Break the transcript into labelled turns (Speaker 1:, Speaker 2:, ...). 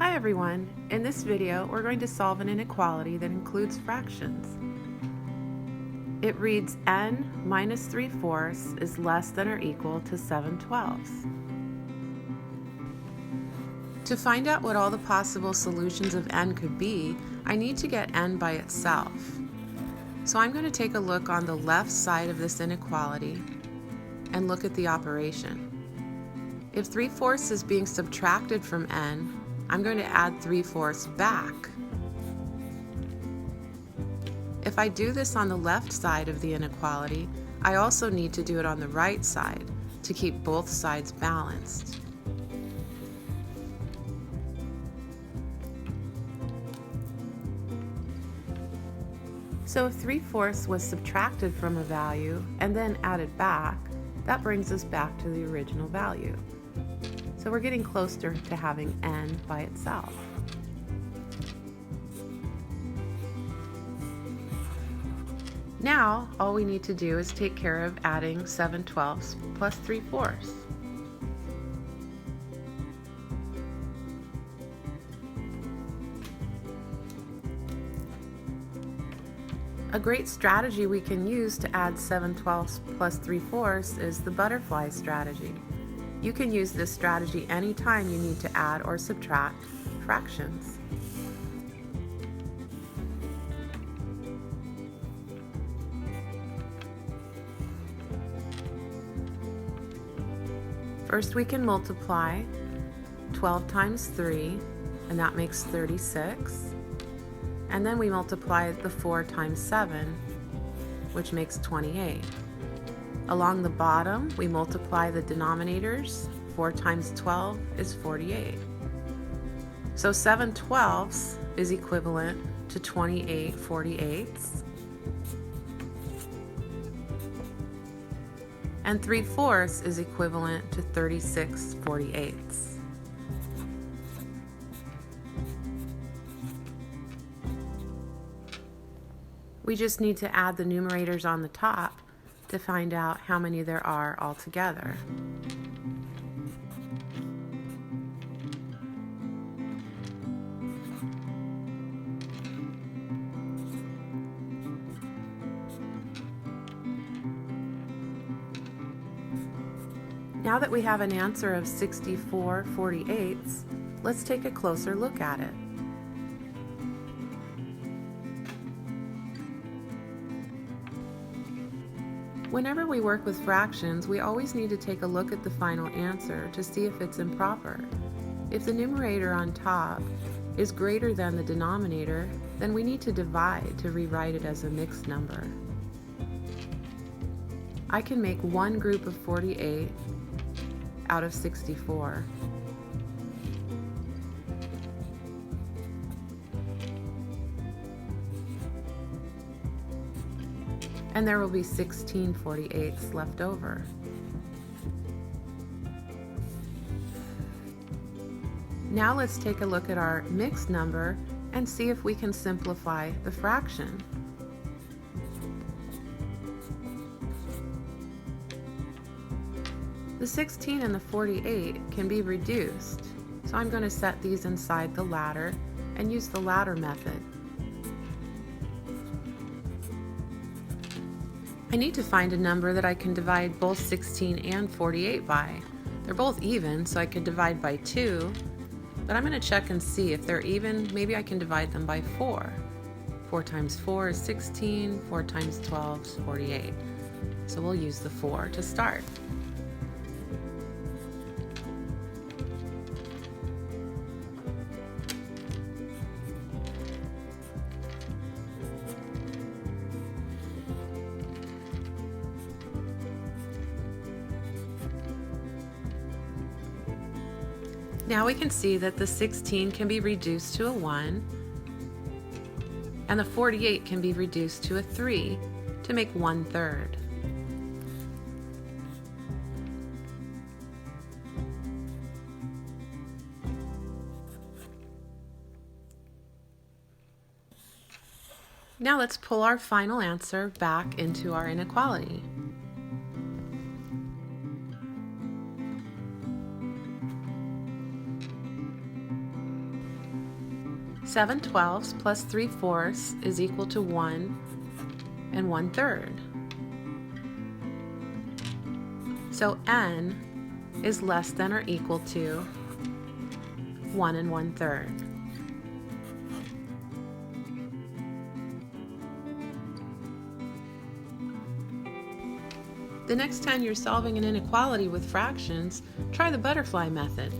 Speaker 1: Hi everyone! In this video we're going to solve an inequality that includes fractions. It reads n minus 3/4 is less than or equal to 7/12. To find out what all the possible solutions of n could be, I need to get n by itself. So I'm going to take a look on the left side of this inequality and look at the operation. If 3/4 is being subtracted from n, I'm going to add 3/4 back. If I do this on the left side of the inequality, I also need to do it on the right side to keep both sides balanced. So if 3/4 was subtracted from a value and then added back, that brings us back to the original value. So we're getting closer to having n by itself. Now, all we need to do is take care of adding 7/12 plus 3/4. A great strategy we can use to add 7/12 plus 3/4 is the butterfly strategy. You can use this strategy anytime you need to add or subtract fractions. First we can multiply 12 times 3, and that makes 36. And then we multiply the 4 times 7, which makes 28. Along the bottom, we multiply the denominators. 4 times 12 is 48. So 7/12 is equivalent to 28/48. And 3/4 is equivalent to 36/48. We just need to add the numerators on the top to find out how many there are altogether. Now that we have an answer of 64/48, let's take a closer look at it. Whenever we work with fractions, we always need to take a look at the final answer to see if it's improper. If the numerator on top is greater than the denominator, then we need to divide to rewrite it as a mixed number. I can make one group of 48 out of 64. And there will be 16 48ths left over. Now let's take a look at our mixed number and see if we can simplify the fraction. The 16 and the 48 can be reduced, so I'm going to set these inside the ladder and use the ladder method. I need to find a number that I can divide both 16 and 48 by. They're both even, so I could divide by 2, but I'm going to check and see if they're even. Maybe I can divide them by 4. 4 times 4 is 16, 4 times 12 is 48. So we'll use the 4 to start. Now we can see that the 16 can be reduced to a 1, and the 48 can be reduced to a 3 to make 1/3. Now let's pull our final answer back into our inequality. 7/12 plus 3/4 is equal to 1 1/3. So n is less than or equal to 1 1/3. The next time you're solving an inequality with fractions, try the butterfly method.